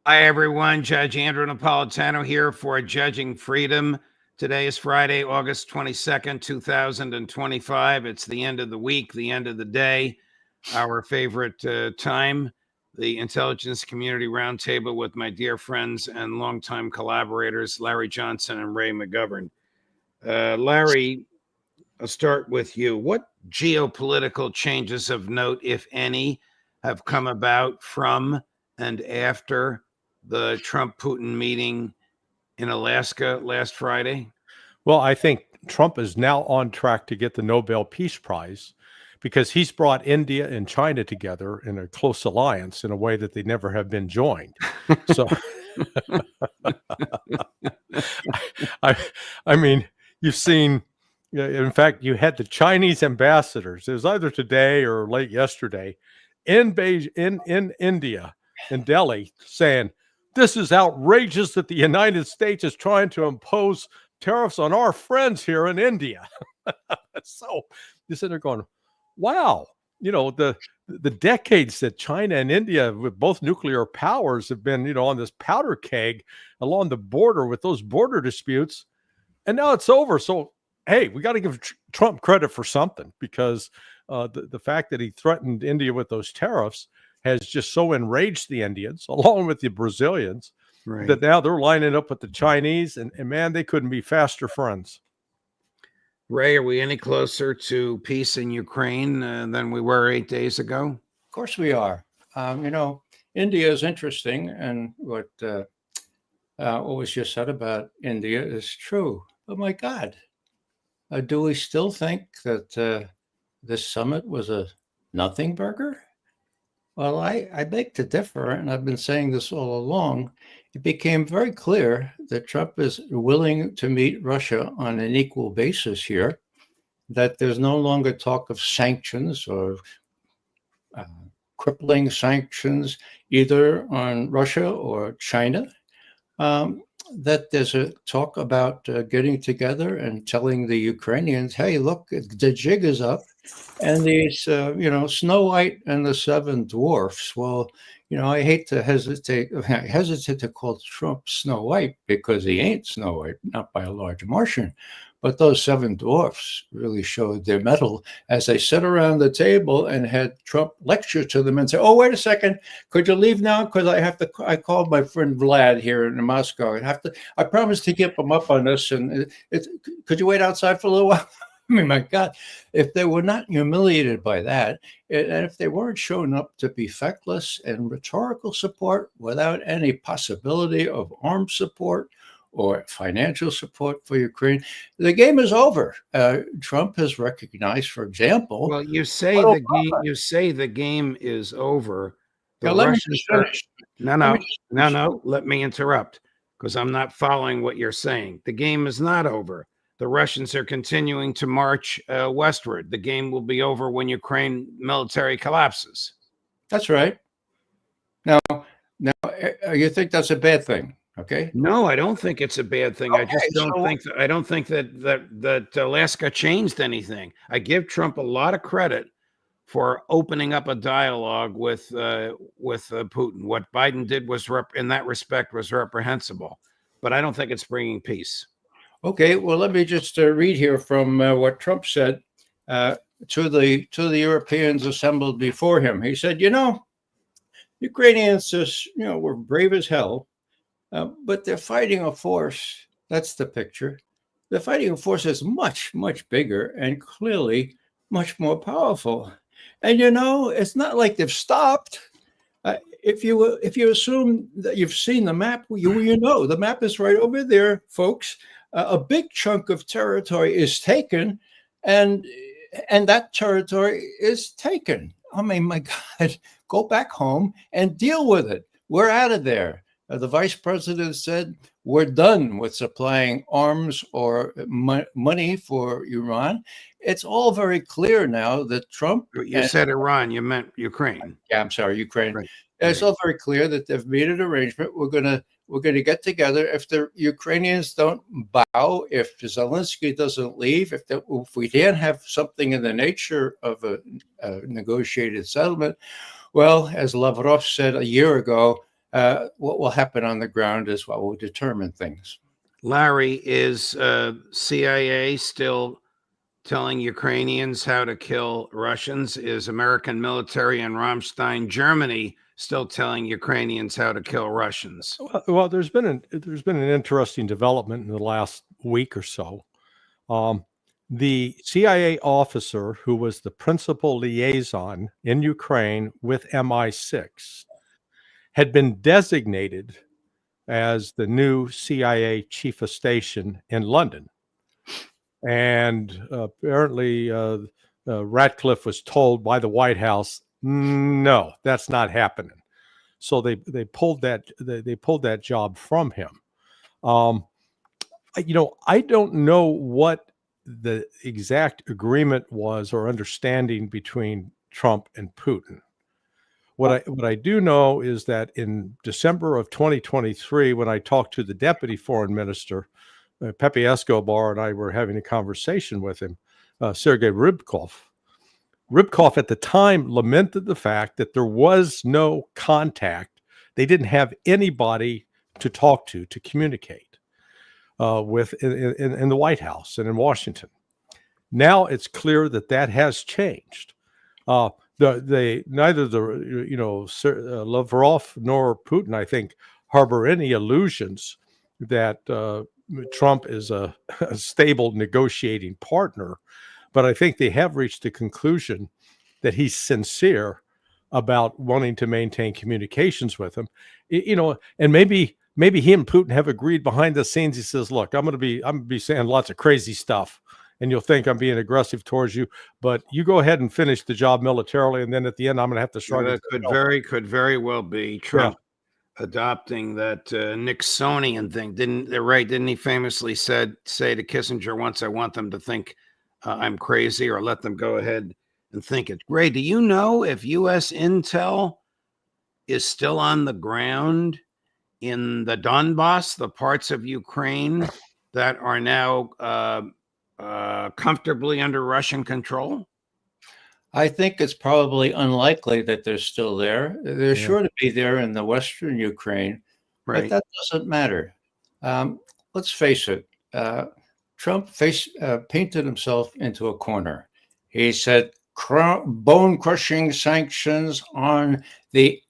Hi, everyone. Judge Andrew Napolitano here for Judging Freedom. Today is Friday, August 22nd, 2025. It's the end of the week, the end of the day, our favorite time, the Intelligence Community Roundtable with my dear friends and longtime collaborators, Larry Johnson and Ray McGovern. Larry, I'll start with you. What geopolitical changes of note, if any, have come about from and after the Trump-Putin meeting in Alaska last Friday? Well, I think Trump is now on track to get the Nobel Peace Prize because he's brought India and China together in a close alliance in a way that they never have been joined. So, I, I mean, you've seen, in fact, you had the Chinese ambassadors. It was either today or late yesterday in India, in Delhi, saying, "This is outrageous that the United States is trying to impose tariffs on our friends here in India." So you're sitting there going, wow, the decades that China and India, with both nuclear powers, have been, on this powder keg along the border with those border disputes. And now it's over. So, hey, we got to give Trump credit for something, because the fact that he threatened India with those tariffs has just so enraged the Indians, along with the Brazilians, right, that now they're lining up with the Chinese, and man, they couldn't be faster friends. Ray, are we any closer to peace in Ukraine than we were 8 days ago? Of course we are. India is interesting, and what was just said about India is true. Oh my God, do we still think that this summit was a nothing burger? Well, I beg to differ, and I've been saying this all along. It became very clear that Trump is willing to meet Russia on an equal basis here, that there's no longer talk of sanctions or crippling sanctions either on Russia or China, that there's a talk about getting together and telling the Ukrainians, hey, look, the jig is up. And these, Snow White and the Seven Dwarfs. Well, I hate to hesitate to call Trump Snow White, because he ain't Snow White, not by a large margin. But those Seven Dwarfs really showed their mettle as they sat around the table and had Trump lecture to them and say, oh, wait a second, could you leave now? Because I called my friend Vlad here in Moscow. I promised to keep him up on this. And could you wait outside for a little while? I mean, my God, if they were not humiliated by that, and if they weren't shown up to be feckless and rhetorical support without any possibility of armed support or financial support for Ukraine, the game is over. Trump has recognized, for example. Well, you say the game is over. Let me just finish. No. Let me interrupt, because I'm not following what you're saying. The game is not over. The Russians are continuing to march westward. The game will be over when Ukraine military collapses. That's right. Now, you think that's a bad thing? Okay. No, I don't think it's a bad thing. Okay, I don't think that Alaska changed anything. I give Trump a lot of credit for opening up a dialogue with Putin. What Biden did was in that respect was reprehensible, but I don't think it's bringing peace. Okay, well, let me just read here from what Trump said to the Europeans assembled before him. He said, Ukrainians just, were brave as hell, but they're fighting a force. That's the picture. They're fighting a force that's much, much bigger and clearly much more powerful. And, it's not like they've stopped. If you assume that you've seen the map, the map is right over there, folks. A big chunk of territory is taken, and that territory is taken. I mean, my God, go back home and deal with it. We're out of there. The vice president said, we're done with supplying arms or money for Iran. It's all very clear now that Trump... You said Iran, you meant Ukraine. Yeah, I'm sorry, Ukraine. Right. It's all very clear that they've made an arrangement. We're going to get together. If the Ukrainians don't bow, if Zelensky doesn't leave, if we can't have something in the nature of a negotiated settlement, well, as Lavrov said a year ago, what will happen on the ground is what will determine things. Larry, is CIA still telling Ukrainians how to kill Russians? Is American military in Ramstein, Germany, still telling Ukrainians how to kill Russians? Well, there's been an interesting development in the last week or so. The CIA officer who was the principal liaison in Ukraine with MI6 had been designated as the new CIA chief of station in London. And apparently Ratcliffe was told by the White House, no, that's not happening. So they pulled that job from him. I don't know what the exact agreement was or understanding between Trump and Putin. What I do know is that in December of 2023, when I talked to the deputy foreign minister, Pepe Escobar, and I were having a conversation with him, Sergei Rybkov. Rybkov at the time lamented the fact that there was no contact. They didn't have anybody to talk to communicate with in the White House and in Washington. Now it's clear that has changed. Neither Lavrov nor Putin, I think, harbor any illusions that Trump is a stable negotiating partner, but I think they have reached the conclusion that he's sincere about wanting to maintain communications with him. And maybe he and Putin have agreed behind the scenes. He says, "Look, I'm going to be saying lots of crazy stuff, and you'll think I'm being aggressive towards you, but you go ahead and finish the job militarily, and then at the end, I'm going to have to shrug." That could very well be Trump adopting that Nixonian thing. Didn't he famously say to Kissinger once, "I want them to think I'm crazy, or let them go ahead and think it's great." Do you know if U.S. intel is still on the ground in the Donbass, the parts of Ukraine that are now comfortably under Russian control? I think it's probably unlikely that they're still there. They're sure to be there in the Western Ukraine, but that doesn't matter. Let's face it. Trump painted himself into a corner. He said bone-crushing sanctions on the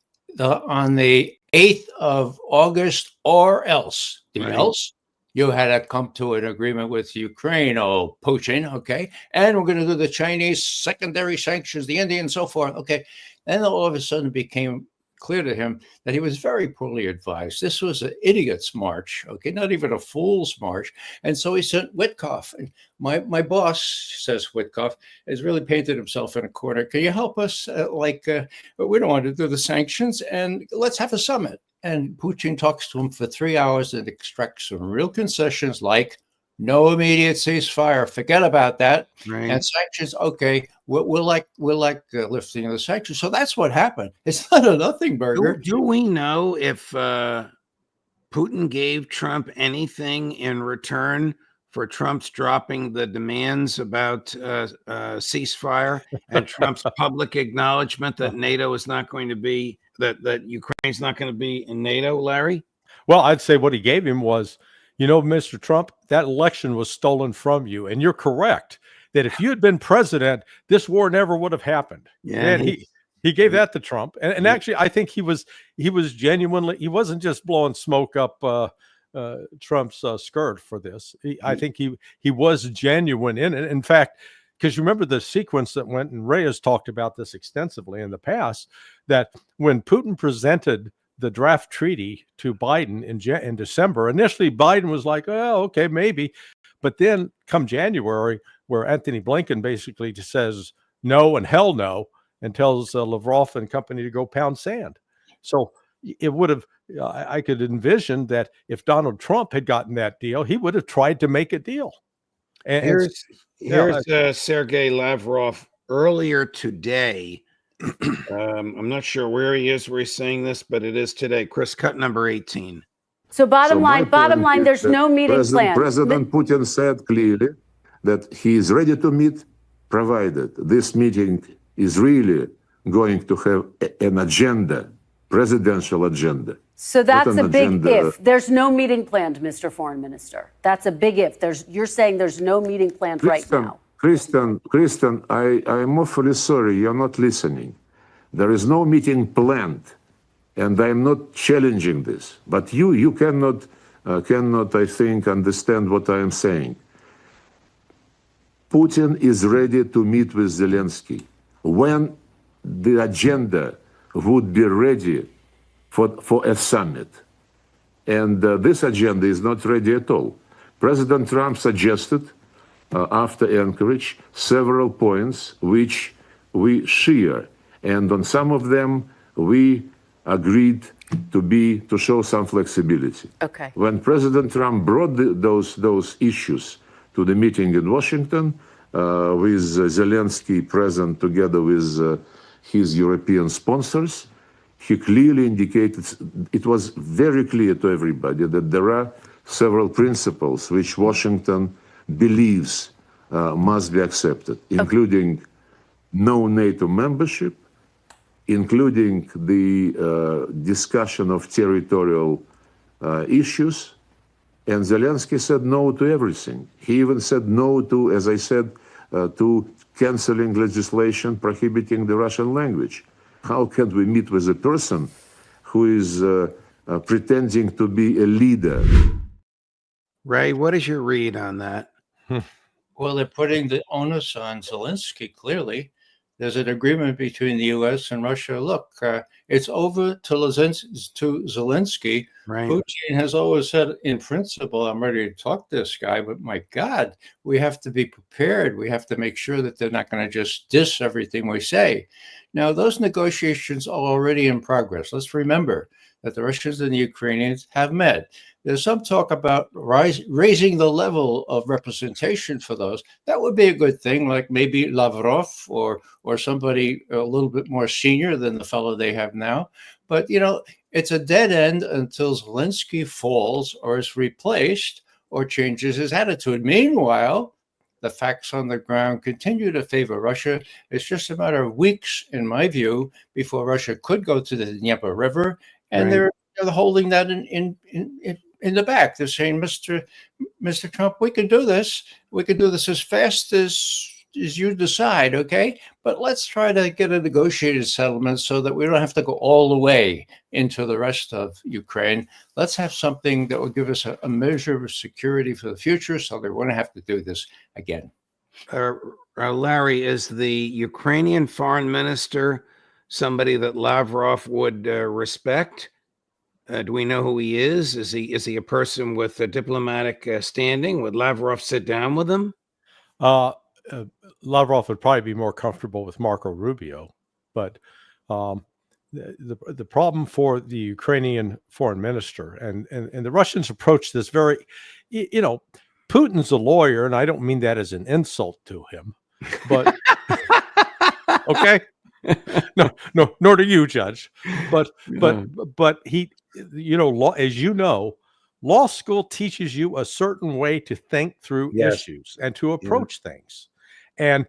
8th of August, or else. Else you had to come to an agreement with Ukraine, Putin, okay? And we're going to do the Chinese secondary sanctions, the Indian, and so forth, okay? And all of a sudden it became clear to him that he was very poorly advised. This was an idiot's march, okay? Not even a fool's march. And so he sent Witkoff. And my boss, says Witkoff, has really painted himself in a corner. Can you help us? We don't want to do the sanctions, and let's have a summit. And Putin talks to him for 3 hours and extracts some real concessions like no immediate ceasefire. Forget about that. Right. And sanctions, okay, we'll like lifting of the sanctions. So that's what happened. It's not a nothing burger. Do we know if Putin gave Trump anything in return for Trump's dropping the demands about ceasefire and Trump's public acknowledgement that NATO is not going to be, that Ukraine's not going to be in NATO, Larry? Well, I'd say what he gave him was, Mr. Trump, that election was stolen from you. And you're correct that if you had been president, this war never would have happened. Yeah. And he gave that to Trump. And actually, I think he was genuinely, he wasn't just blowing smoke up Trump's skirt for this. I think he was genuine in it. In fact, because you remember the sequence that went, and Ray has talked about this extensively in the past, that when Putin presented the draft treaty to Biden in December, initially Biden was like, oh, okay, maybe. But then come January, where Anthony Blinken basically just says no and hell no, and tells Lavrov and company to go pound sand. So it would have, I could envision that if Donald Trump had gotten that deal, he would have tried to make a deal. And here's Sergei Lavrov earlier today. I'm not sure where he is, where he's saying this, but it is today. Chris, cut number 18. So bottom line, there's no meeting planned. President Putin said clearly that he is ready to meet, provided this meeting is really going to have an agenda presidential agenda. So that's an a big agenda. if. There's no meeting planned, Mr. Foreign Minister. That's a big if. You're saying there's no meeting planned right now. Kristen, I'm awfully sorry, you're not listening. There is no meeting planned, and I'm not challenging this. But you cannot, I think, understand what I am saying. Putin is ready to meet with Zelensky when the agenda would be ready for a summit. And this agenda is not ready at all. President Trump suggested, after Anchorage, several points which we share. And on some of them, we agreed to show some flexibility. Okay. When President Trump brought those issues to the meeting in Washington, with Zelensky present together with his European sponsors, he clearly indicated, it was very clear to everybody that there are several principles which Washington believes must be accepted, including no NATO membership, including the discussion of territorial issues. And Zelensky said no to everything. He even said no to, as I said, to canceling legislation prohibiting the Russian language. How can we meet with a person who is pretending to be a leader? Ray, what is your read on that? Well, they're putting the onus on Zelensky, clearly. There's an agreement between the U.S. and Russia. Look, it's over to Zelensky. Right. Putin has always said, in principle, I'm ready to talk to this guy, but my God, we have to be prepared. We have to make sure that they're not going to just diss everything we say. Now, those negotiations are already in progress. Let's remember that the Russians and the Ukrainians have met. There's some talk about raising the level of representation for those. That would be a good thing, like maybe Lavrov or somebody a little bit more senior than the fellow they have now. But, it's a dead end until Zelensky falls or is replaced or changes his attitude. Meanwhile, the facts on the ground continue to favor Russia. It's just a matter of weeks, in my view, before Russia could go to the Dnieper River, and they're holding that in the back. They're saying, Mr. Trump, we can do this. We can do this as fast as you decide, okay? But let's try to get a negotiated settlement so that we don't have to go all the way into the rest of Ukraine. Let's have something that will give us a measure of security for the future so they won't have to do this again. Larry, is the Ukrainian foreign minister somebody that Lavrov would respect? Do we know who he is? Is he a person with a diplomatic standing? Would Lavrov sit down with him? Lavrov would probably be more comfortable with Marco Rubio, but the problem for the Ukrainian foreign minister and the Russians approach this very, Putin's a lawyer, and I don't mean that as an insult to him, but okay, no, nor do you, Judge, but he, as you know, law school teaches you a certain way to think through issues and to approach things. And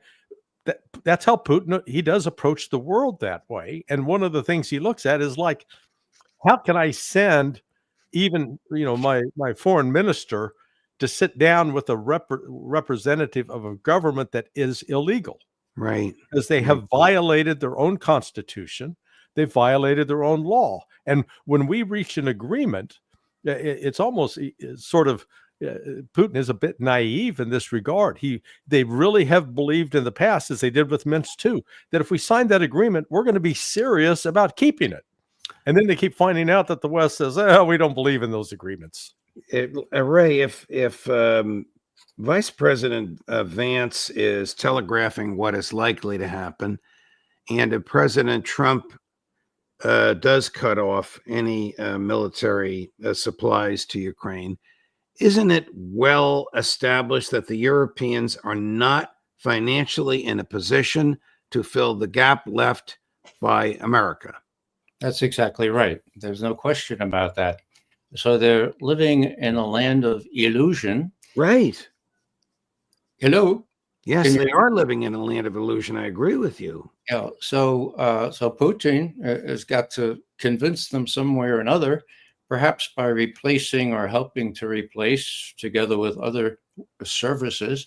that's how Putin, he does approach the world that way. And one of the things he looks at is like, how can I send even, my foreign minister to sit down with a representative of a government that is illegal? Right. Because they have violated their own constitution. They've violated their own law. And when we reach an agreement, it's almost sort of, Putin is a bit naive in this regard. They really have believed in the past, as they did with Minsk II, that if we sign that agreement, we're going to be serious about keeping it. And then they keep finding out that the West says, we don't believe in those agreements. Ray, if Vice President Vance is telegraphing what is likely to happen, and if President Trump does cut off any military supplies to Ukraine, isn't it well established that the Europeans are not financially in a position to fill the gap left by America? That's exactly right. There's no question about that. So they're living in a land of illusion. Right. Hello? Yes, Can you- they are living in a land of illusion. I agree with you. Yeah, so Putin has got to convince them some way or another, perhaps by replacing or helping to replace, together with other services,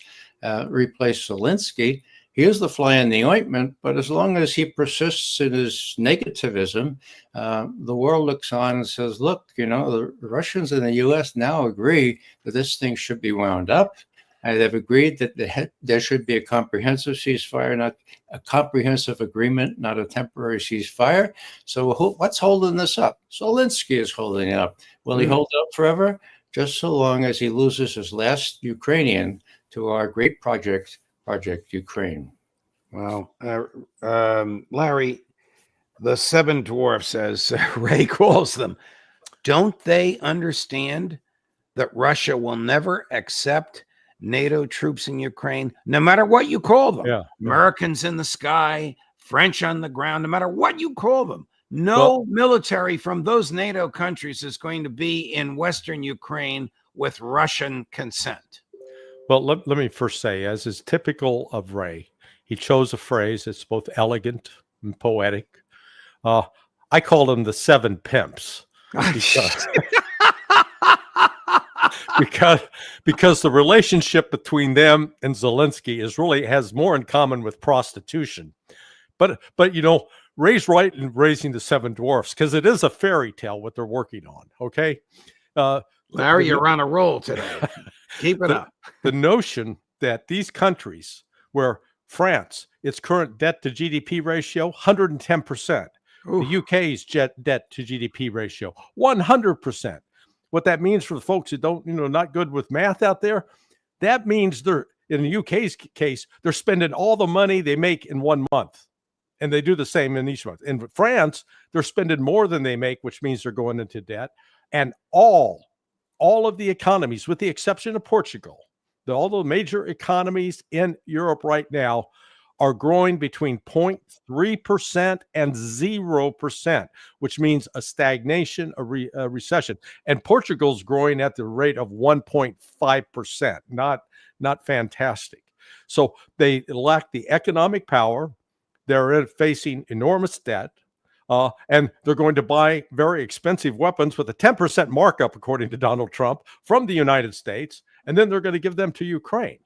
replace Zelensky. He is the fly in the ointment, but as long as he persists in his negativism, the world looks on and says, look, the Russians and the U.S. now agree that this thing should be wound up. They've agreed that there should be a comprehensive ceasefire, not a comprehensive agreement, not a temporary ceasefire. So what's holding this up? Zelensky is holding it up. Will he hold it up forever? Just so long as he loses his last Ukrainian to our great project, Project Ukraine. Well, Larry, the seven dwarfs, as Ray calls them, don't they understand that Russia will never accept NATO troops in Ukraine, no matter what you call them? Yeah. Americans in the sky, French on the ground, no matter what you call them. No military from those NATO countries is going to be in Western Ukraine with Russian consent. Well, let me first say, as is typical of Ray, he chose a phrase that's both elegant and poetic. I called them the seven pimps because the relationship between them and Zelensky has more in common with prostitution. But Ray's right in raising the seven dwarfs, because it is a fairy tale what they're working on. Okay, Larry, you're on a roll today. Keep it up. The notion that these countries, where France, its current debt to GDP ratio, 110%. The UK's debt to GDP ratio, 100%. What that means for the folks who don't, not good with math out there, that means they're, in the UK's case, they're spending all the money they make in 1 month. And they do the same in each month. In France, they're spending more than they make, which means they're going into debt. And all of the economies, with the exception of Portugal, all the major economies in Europe right now are growing between 0.3% and 0%, which means a stagnation, a recession. And Portugal's growing at the rate of 1.5%, not fantastic. So they lack the economic power. They're facing enormous debt. And they're going to buy very expensive weapons with a 10% markup, according to Donald Trump, from the United States. And then they're going to give them to Ukraine.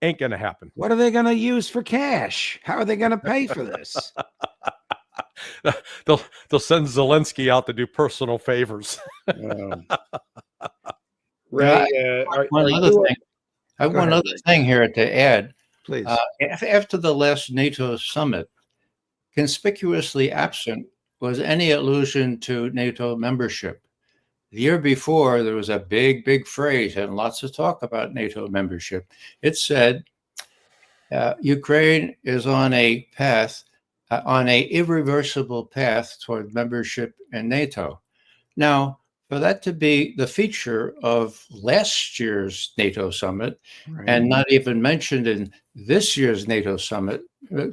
Ain't going to happen. What are they going to use for cash? How are they going to pay for this? They'll send Zelensky out to do personal favors. Ray, one other thing here to add. Please. After the last NATO summit, conspicuously absent was any allusion to NATO membership. The year before, there was a big phrase and lots of talk about NATO membership. It said, Ukraine is on a path, on a irreversible path toward membership in NATO. Now, for that to be the feature of last year's NATO summit, and not even mentioned in this year's NATO summit,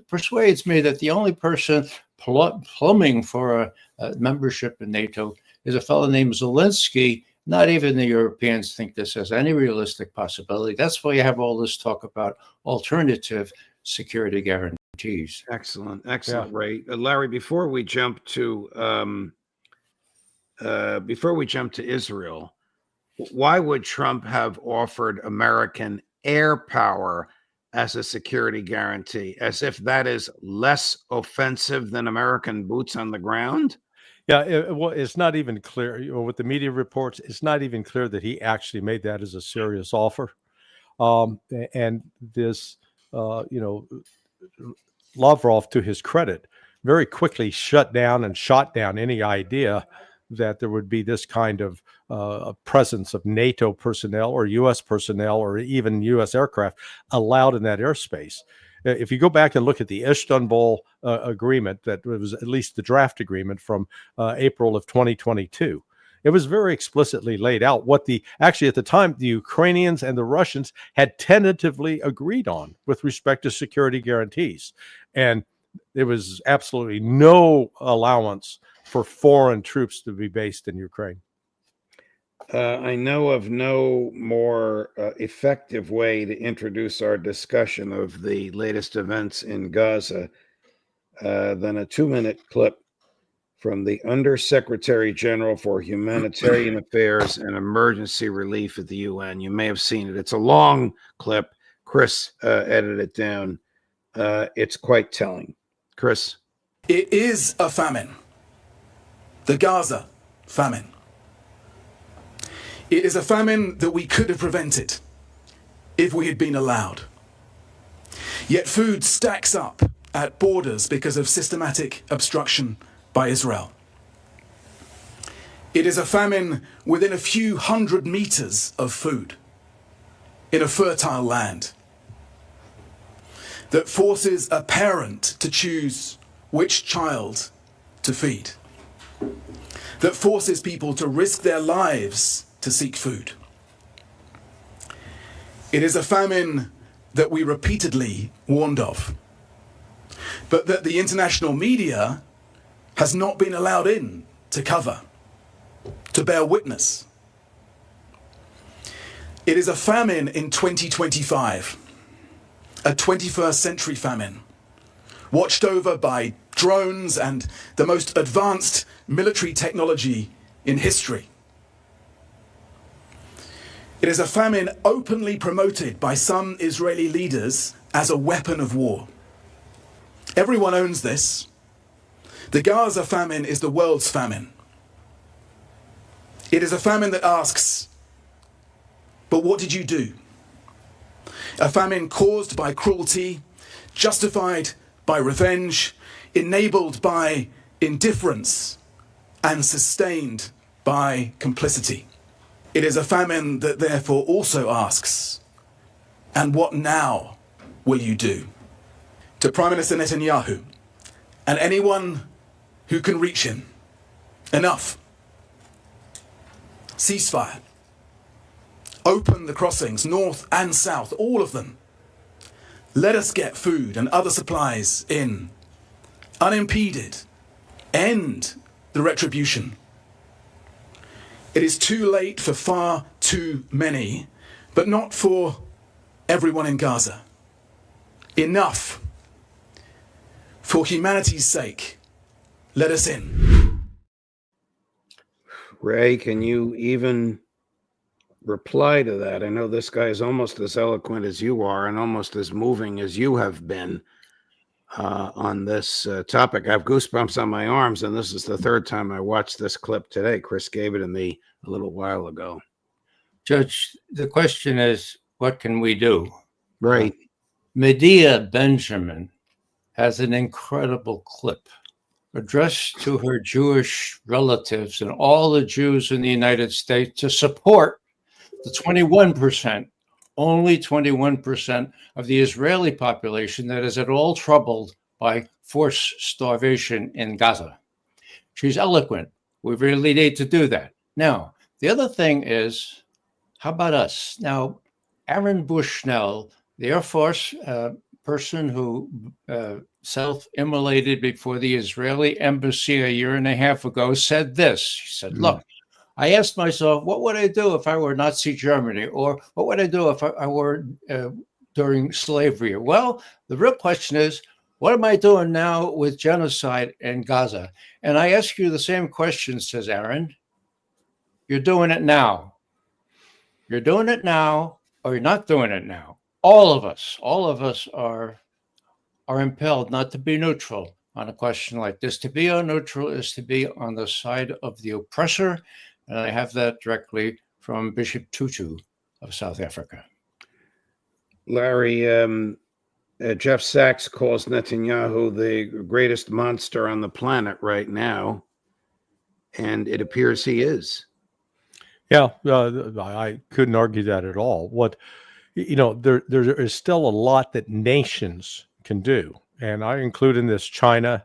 persuades me that the only person plumbing for a membership in NATO is a fellow named Zelensky. Not even the Europeans think this has any realistic possibility. That's why you have all this talk about alternative security guarantees. Excellent, Ray. Larry, before we jump to Israel, why would Trump have offered American air power as a security guarantee, as if that is less offensive than American boots on the ground? Yeah, it's not even clear. With the media reports, it's not even clear that he actually made that as a serious offer. And this, Lavrov, to his credit, very quickly shut down and shot down any idea that there would be this kind of presence of NATO personnel or U.S. personnel or even U.S. aircraft allowed in that airspace. If you go back and look at the Istanbul agreement, that was at least the draft agreement from April of 2022, it was very explicitly laid out what actually at the time, the Ukrainians and the Russians had tentatively agreed on with respect to security guarantees. And there was absolutely no allowance for foreign troops to be based in Ukraine. I know of no more effective way to introduce our discussion of the latest events in Gaza than a 2-minute clip from the Undersecretary General for Humanitarian Affairs and Emergency Relief at the UN. You may have seen it. It's a long clip. Chris edited it down. It's quite telling. Chris. It is a famine. The Gaza famine. It is a famine that we could have prevented if we had been allowed. Yet food stacks up at borders because of systematic obstruction by Israel. It is a famine within a few hundred meters of food in a fertile land that forces a parent to choose which child to feed, that forces people to risk their lives to seek food. It is a famine that we repeatedly warned of, but that the international media has not been allowed in to cover, to bear witness. It is a famine in 2025, a 21st century famine, watched over by drones and the most advanced military technology in history. It is a famine openly promoted by some Israeli leaders as a weapon of war. Everyone owns this. The Gaza famine is the world's famine. It is a famine that asks, but what did you do? A famine caused by cruelty, justified by revenge, enabled by indifference, and sustained by complicity. It is a famine that therefore also asks, and what now will you do? To Prime Minister Netanyahu and anyone who can reach him, enough. Ceasefire. Open the crossings, north and south, all of them. Let us get food and other supplies in, unimpeded. End the retribution. It is too late for far too many, but not for everyone in Gaza. Enough. For humanity's sake, let us in. Ray, can you even reply to that? I know this guy is almost as eloquent as you are and almost as moving as you have been on this topic. I have goosebumps on my arms, and this is the third time I watched this clip today. Chris gave it to me a little while ago. Judge, the question is, what can we do? Right. Medea Benjamin has an incredible clip addressed to her Jewish relatives and all the Jews in the United States to support the 21%, only 21% of the Israeli population that is at all troubled by forced starvation in Gaza. She's eloquent. We really need to do that. Now, the other thing is, how about us? Now, Aaron Bushnell, the Air Force person who self-immolated before the Israeli embassy a year and a half ago, said this. He said, look, I asked myself, what would I do if I were Nazi Germany? Or what would I do if I were during slavery? Well, the real question is, what am I doing now with genocide in Gaza? And I ask you the same question, says Aaron. You're doing it now. You're doing it now, or you're not doing it now. All of us are impelled not to be neutral on a question like this. To be neutral is to be on the side of the oppressor. And I have that directly from Bishop Tutu of South Africa. Larry, Jeff Sachs calls Netanyahu the greatest monster on the planet right now. And it appears he is. Yeah, I couldn't argue that at all. There is still a lot that nations can do. And I include in this China,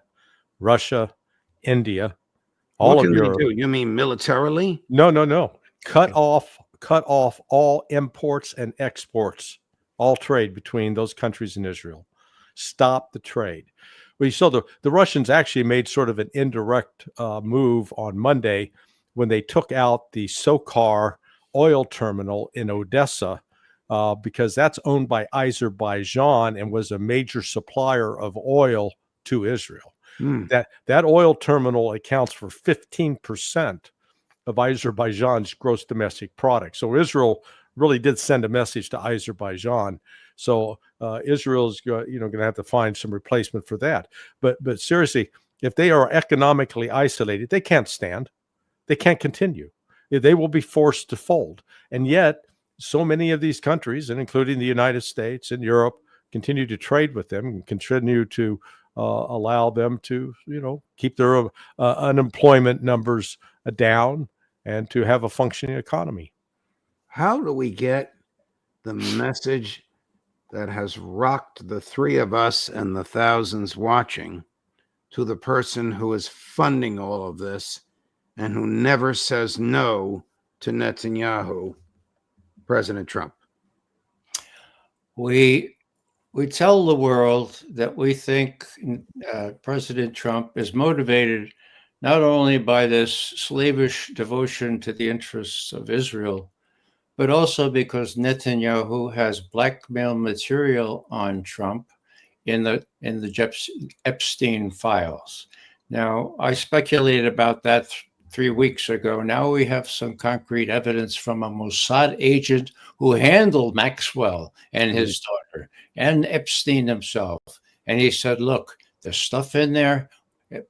Russia, India, all what of can Europe. they do? You mean militarily? No. Cut off all imports and exports, all trade between those countries and Israel. Stop the trade. We saw the Russians actually made sort of an indirect move on Monday when they took out the SOCAR oil terminal in Odessa, because that's owned by Azerbaijan and was a major supplier of oil to Israel. That oil terminal accounts for 15% of Azerbaijan's gross domestic product. So Israel really did send a message to Azerbaijan. So Israel's going to have to find some replacement for that. But seriously, if they are economically isolated, they can't stand. They can't continue. They will be forced to fold. And yet, so many of these countries, and including the United States and Europe, continue to trade with them and continue to allow them to, keep their unemployment numbers down and to have a functioning economy. How do we get the message that has rocked the three of us and the thousands watching to the person who is funding all of this and who never says no to Netanyahu, President Trump? We tell the world that we think President Trump is motivated not only by this slavish devotion to the interests of Israel, but also because Netanyahu has blackmail material on Trump in the Epstein files. Now, I speculated about that 3 weeks ago. Now we have some concrete evidence from a Mossad agent who handled Maxwell and his daughter and Epstein himself. And he said, look, there's stuff in there.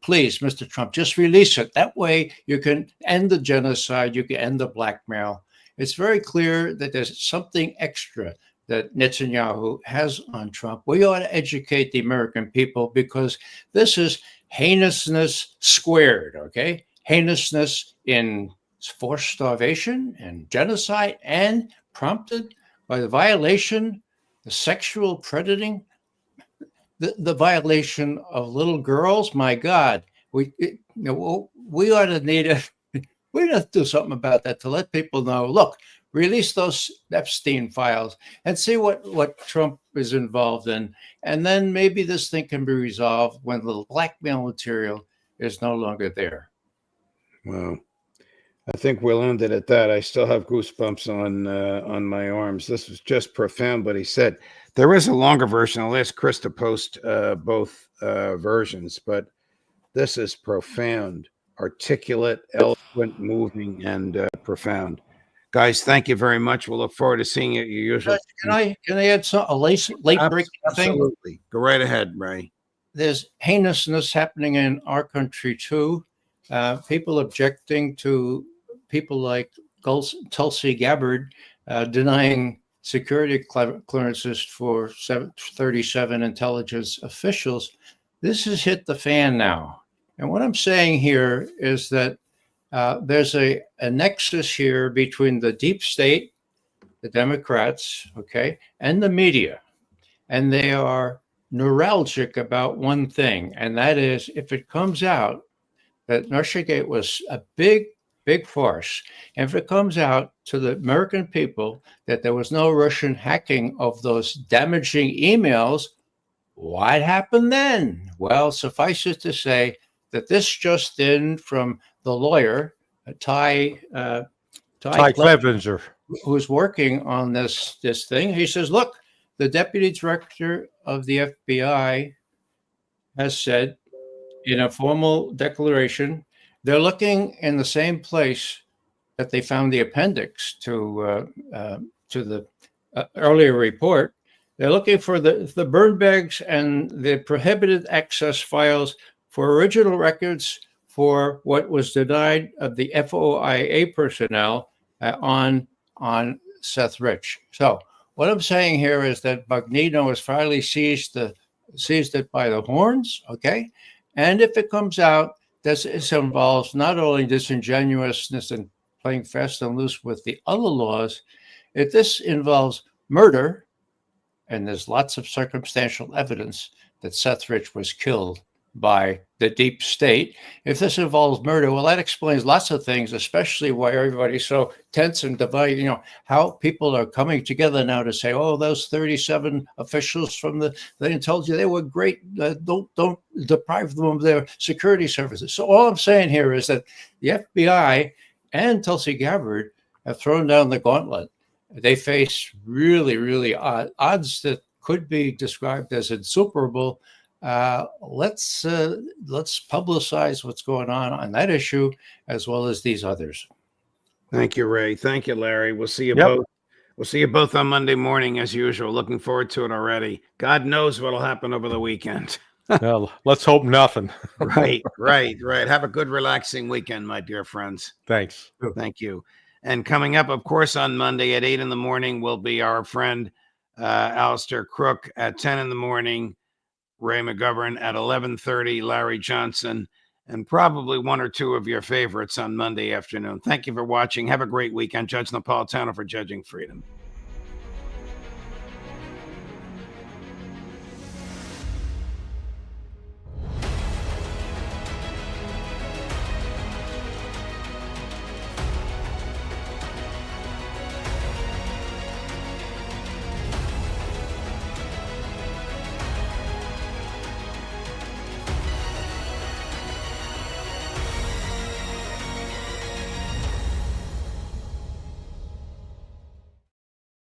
Please, Mr. Trump, just release it. That way you can end the genocide. You can end the blackmail. It's very clear that there's something extra that Netanyahu has on Trump. We ought to educate the American people because this is heinousness squared, okay? Heinousness in forced starvation and genocide, and prompted by the violation, the sexual predating, the violation of little girls. My God, we ought to need it. We have to do something about that to let people know, look, release those Epstein files and see what Trump is involved in. And then maybe this thing can be resolved when the blackmail material is no longer there. Well, I think we'll end it at that. I still have goosebumps on my arms. This was just profound what he said. There is a longer version. I'll ask Chris to post both versions, but this is profound, articulate, eloquent, moving, and profound. Guys, thank you very much. We'll look forward to seeing you at your usual. Can I add a late breaking thing? Absolutely. Go right ahead, Ray. There's heinousness happening in our country too. People objecting to people like Tulsi Gabbard denying security clearances for 37 intelligence officials. This has hit the fan now. And what I'm saying here is that there's a nexus here between the deep state, the Democrats, okay, and the media. And they are neuralgic about one thing, and that is if it comes out that Russiagate was a big farce, and if it comes out to the American people that there was no Russian hacking of those damaging emails, what happened then? Well, suffice it to say that this just in from the lawyer, Ty Clevenger, who's working on this thing. He says, look, the deputy director of the FBI has said in a formal declaration, they're looking in the same place that they found the appendix to the earlier report. They're looking for the burn bags and the prohibited access files for original records for what was denied of the FOIA personnel on Seth Rich. So what I'm saying here is that Bogdano has finally seized it by the horns, okay? And if it comes out that it involves not only disingenuousness and playing fast and loose with the other laws, if this involves murder, and there's lots of circumstantial evidence that Seth Rich was killed by the deep state. If this involves murder, well, that explains lots of things, especially why everybody's so tense and divided, how people are coming together now to say, oh, those 37 officials from the intelligence, they were great. Don't deprive them of their security services. So all I'm saying here is that the FBI and Tulsi Gabbard have thrown down the gauntlet. They face really, really odds that could be described as insuperable. Let's publicize what's going on that issue as well as these others. Thank you, Ray. Thank you, Larry. We'll see you Yep. both. We'll see you both on Monday morning as usual. Looking forward to it already. God knows what'll happen over the weekend. Well, let's hope nothing. Right. Have a good, relaxing weekend, my dear friends. Thanks. Thank you. And coming up, of course, on Monday at 8 a.m. will be our friend Alistair Crook. At 10 a.m, Ray McGovern. At 11:30, Larry Johnson. And probably one or two of your favorites on Monday afternoon. Thank you for watching. Have a great weekend. Judge Napolitano for Judging Freedom.